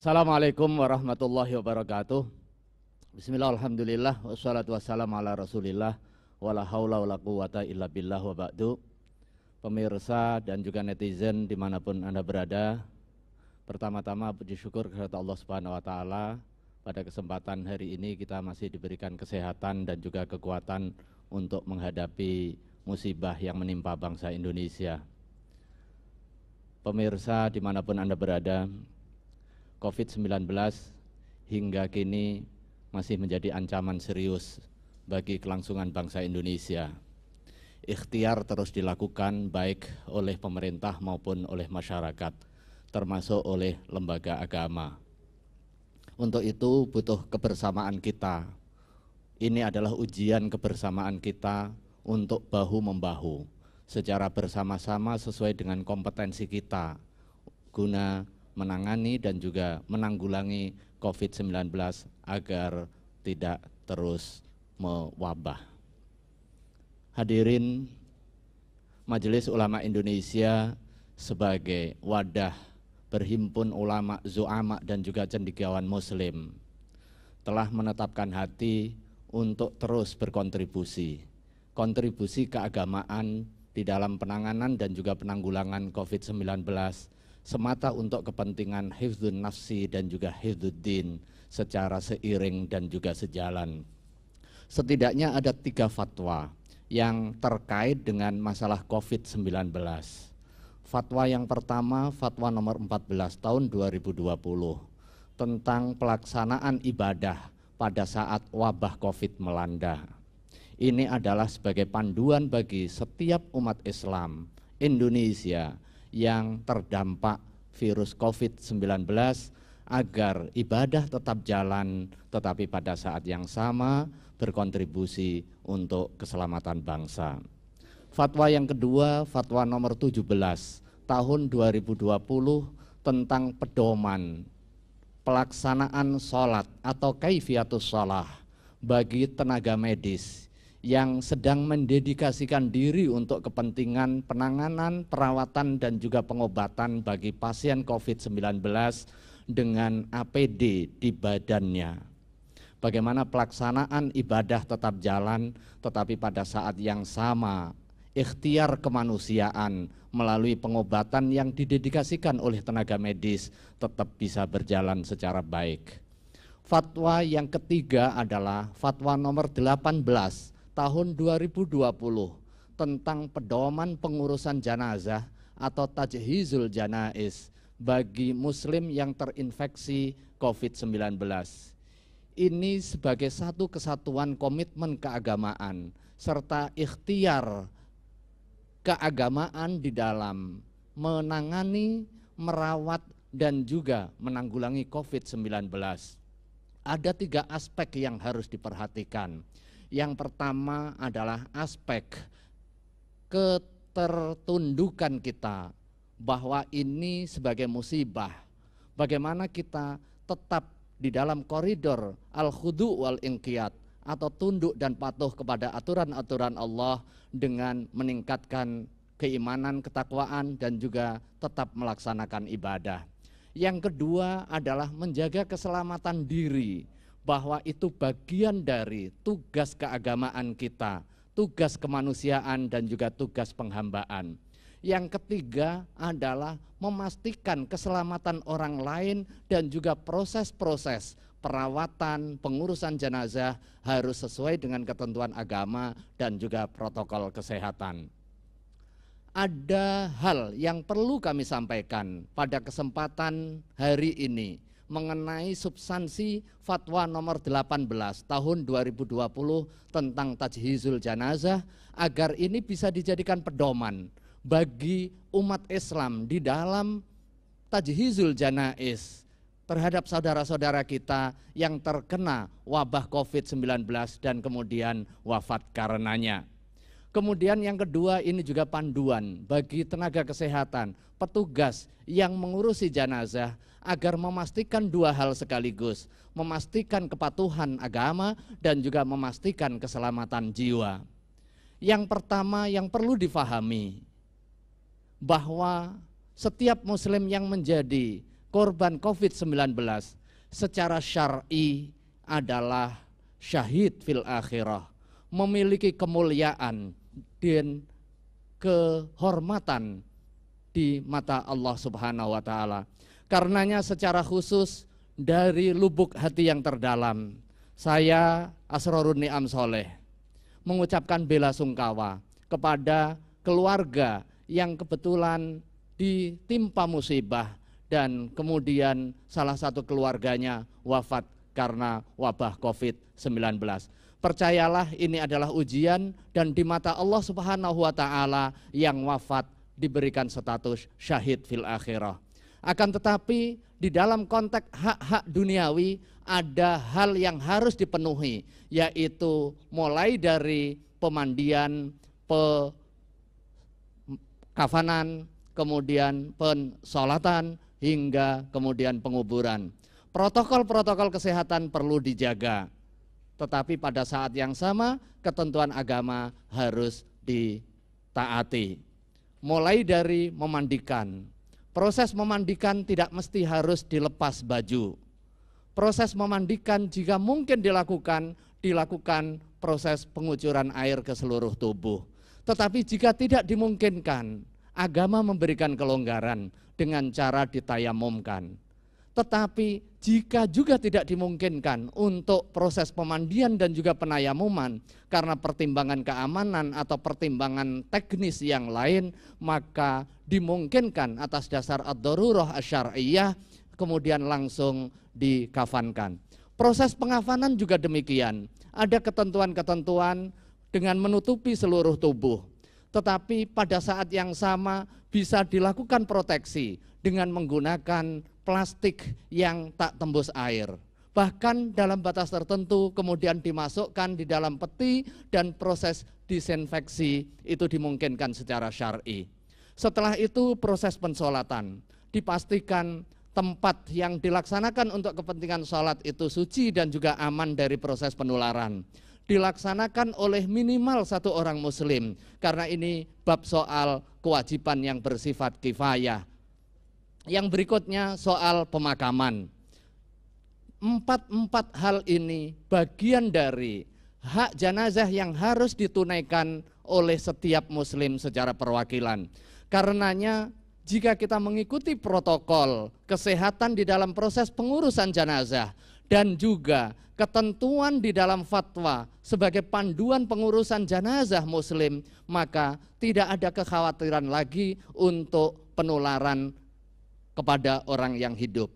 Assalamualaikum warahmatullahi wabarakatuh. Bismillah, alhamdulillah, wassalatu wassalamu ala rasulillah, wala haula wala quwata illa billah wa ba'du. Pemirsa dan juga netizen dimanapun Anda berada, pertama-tama puji syukur kepada Allah Subhanahu wa Ta'ala. Pada kesempatan hari ini kita masih diberikan kesehatan dan juga kekuatan untuk menghadapi musibah yang menimpa bangsa Indonesia. Pemirsa dimanapun Anda berada, COVID-19 hingga kini masih menjadi ancaman serius bagi kelangsungan bangsa Indonesia. Ikhtiar terus dilakukan baik oleh pemerintah maupun oleh masyarakat, termasuk oleh lembaga agama. Untuk itu butuh kebersamaan kita. Ini adalah ujian kebersamaan kita untuk bahu-membahu secara bersama-sama sesuai dengan kompetensi kita guna menangani dan juga menanggulangi COVID-19 agar tidak terus mewabah. Hadirin, Majelis Ulama Indonesia sebagai wadah berhimpun ulama, zu'ama dan juga cendekiawan muslim telah menetapkan hati untuk terus berkontribusi. Kontribusi keagamaan di dalam penanganan dan juga penanggulangan COVID-19 semata untuk kepentingan hifdzun nafsi dan juga hifdzuddin secara seiring dan juga sejalan. Setidaknya ada 3 fatwa yang terkait dengan masalah COVID-19. Fatwa yang pertama, fatwa nomor 14 tahun 2020 tentang pelaksanaan ibadah pada saat wabah COVID melanda. Ini adalah sebagai panduan bagi setiap umat Islam Indonesia yang terdampak virus COVID-19 agar ibadah tetap jalan, tetapi pada saat yang sama berkontribusi untuk keselamatan bangsa. Fatwa yang kedua, fatwa nomor 17 tahun 2020 tentang pedoman pelaksanaan sholat atau kaifiatus sholah bagi tenaga medis yang sedang mendedikasikan diri untuk kepentingan penanganan, perawatan dan juga pengobatan bagi pasien COVID-19 dengan APD di badannya. Bagaimana pelaksanaan ibadah tetap jalan, tetapi pada saat yang sama ikhtiar kemanusiaan melalui pengobatan yang didedikasikan oleh tenaga medis tetap bisa berjalan secara baik. Fatwa yang ketiga adalah fatwa nomor 18 tahun 2020 tentang pedoman pengurusan jenazah atau tajhizul janaiz bagi muslim yang terinfeksi COVID-19. Ini sebagai satu kesatuan komitmen keagamaan serta ikhtiar keagamaan di dalam menangani, merawat dan juga menanggulangi COVID-19. Ada 3 aspek yang harus diperhatikan. Yang pertama adalah aspek ketertundukan kita bahwa ini sebagai musibah. Bagaimana kita tetap di dalam koridor al-khudu' wal-inqiyad atau tunduk dan patuh kepada aturan-aturan Allah dengan meningkatkan keimanan, ketakwaan dan juga tetap melaksanakan ibadah. Yang kedua adalah menjaga keselamatan diri, bahwa itu bagian dari tugas keagamaan kita, tugas kemanusiaan dan juga tugas penghambaan. Yang ketiga adalah memastikan keselamatan orang lain dan juga proses-proses perawatan, pengurusan jenazah harus sesuai dengan ketentuan agama dan juga protokol kesehatan. Ada hal yang perlu kami sampaikan pada kesempatan hari ini mengenai substansi fatwa nomor 18 tahun 2020 tentang tajhizul janazah agar ini bisa dijadikan pedoman bagi umat Islam di dalam tajhizul janaiz terhadap saudara-saudara kita yang terkena wabah COVID-19 dan kemudian wafat karenanya. Kemudian yang kedua, ini juga panduan bagi tenaga kesehatan, petugas yang mengurusi jenazah agar memastikan 2 hal sekaligus, memastikan kepatuhan agama dan juga memastikan keselamatan jiwa. Yang pertama yang perlu difahami bahwa setiap muslim yang menjadi korban COVID-19 secara syar'i adalah syahid fil akhirah, memiliki kemuliaan dan kehormatan di mata Allah Subhanahu wa taala. Karenanya secara khusus dari lubuk hati yang terdalam, saya Asrorun Ni'am Soleh mengucapkan bela sungkawa kepada keluarga yang kebetulan ditimpa musibah dan kemudian salah satu keluarganya wafat karena wabah COVID-19. Percayalah ini adalah ujian dan di mata Allah Subhanahu wa taala yang wafat diberikan status syahid fil akhirah. Akan tetapi di dalam konteks hak-hak duniawi ada hal yang harus dipenuhi, yaitu mulai dari pemandian, kafanan, kemudian pensolatan, hingga kemudian penguburan. Protokol-protokol kesehatan perlu dijaga, tetapi pada saat yang sama ketentuan agama harus ditaati. Mulai dari memandikan. Proses memandikan tidak mesti harus dilepas baju. Proses memandikan jika mungkin dilakukan proses pengucuran air ke seluruh tubuh. Tetapi jika tidak dimungkinkan, agama memberikan kelonggaran dengan cara ditayamumkan. Tetapi jika juga tidak dimungkinkan untuk proses pemandian dan juga penayamuman karena pertimbangan keamanan atau pertimbangan teknis yang lain, maka dimungkinkan atas dasar ad-darurah asy-syar'iyyah kemudian langsung dikafankan. Proses pengafanan juga demikian. Ada ketentuan-ketentuan dengan menutupi seluruh tubuh. Tetapi pada saat yang sama bisa dilakukan proteksi dengan menggunakan plastik yang tak tembus air. Bahkan dalam batas tertentu kemudian dimasukkan di dalam peti dan proses disinfeksi itu dimungkinkan secara syar'i. Setelah itu proses pensolatan, dipastikan tempat yang dilaksanakan untuk kepentingan sholat itu suci dan juga aman dari proses penularan. Dilaksanakan oleh minimal satu orang muslim, karena ini bab soal kewajiban yang bersifat kifayah. Yang berikutnya soal pemakaman. Empat hal ini bagian dari hak jenazah yang harus ditunaikan oleh setiap muslim secara perwakilan. Karenanya jika kita mengikuti protokol kesehatan di dalam proses pengurusan jenazah dan juga ketentuan di dalam fatwa sebagai panduan pengurusan jenazah muslim, maka tidak ada kekhawatiran lagi untuk penularan kepada orang yang hidup.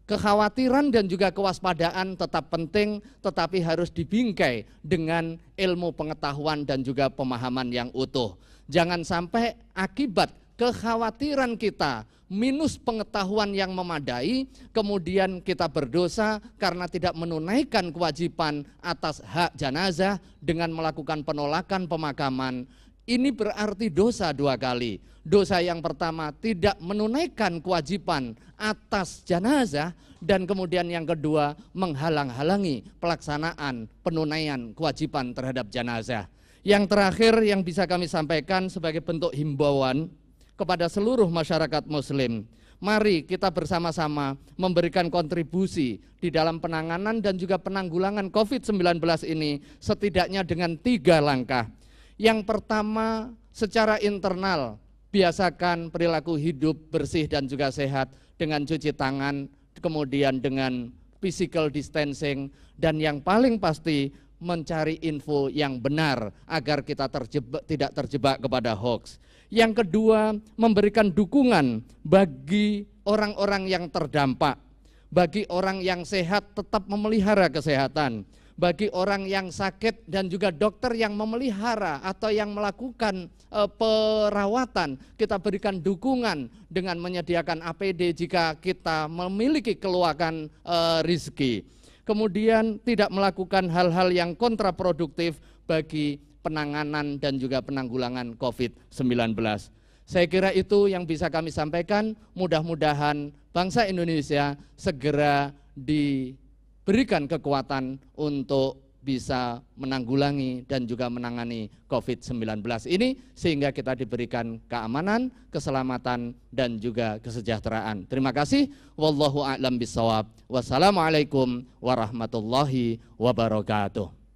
Kekhawatiran dan juga kewaspadaan tetap penting, tetapi harus dibingkai dengan ilmu pengetahuan dan juga pemahaman yang utuh. Jangan sampai akibat kekhawatiran kita minus pengetahuan yang memadai, kemudian kita berdosa karena tidak menunaikan kewajiban atas hak jenazah dengan melakukan penolakan pemakaman. Ini berarti dosa dua kali. Dosa yang pertama tidak menunaikan kewajiban atas jenazah, dan kemudian yang kedua menghalang-halangi pelaksanaan penunaian kewajiban terhadap jenazah. Yang terakhir yang bisa kami sampaikan sebagai bentuk himbauan kepada seluruh masyarakat muslim, mari kita bersama-sama memberikan kontribusi di dalam penanganan dan juga penanggulangan COVID-19 ini setidaknya dengan 3 langkah. Yang pertama, secara internal, biasakan perilaku hidup bersih dan juga sehat dengan cuci tangan, kemudian dengan physical distancing, dan yang paling pasti mencari info yang benar agar kita tidak terjebak kepada hoax. Yang kedua, memberikan dukungan bagi orang-orang yang terdampak, bagi orang yang sehat tetap memelihara kesehatan, bagi orang yang sakit dan juga dokter yang memelihara atau yang melakukan perawatan, kita berikan dukungan dengan menyediakan APD jika kita memiliki keluakan rizki. Kemudian tidak melakukan hal-hal yang kontraproduktif bagi penanganan dan juga penanggulangan COVID-19. Saya kira itu yang bisa kami sampaikan. Mudah-mudahan bangsa Indonesia segera diberikan kekuatan untuk bisa menanggulangi dan juga menangani COVID-19 ini, sehingga kita diberikan keamanan, keselamatan, dan juga kesejahteraan. Terima kasih. Wallahu a'lam bishawab. Wassalamualaikum warahmatullahi wabarakatuh.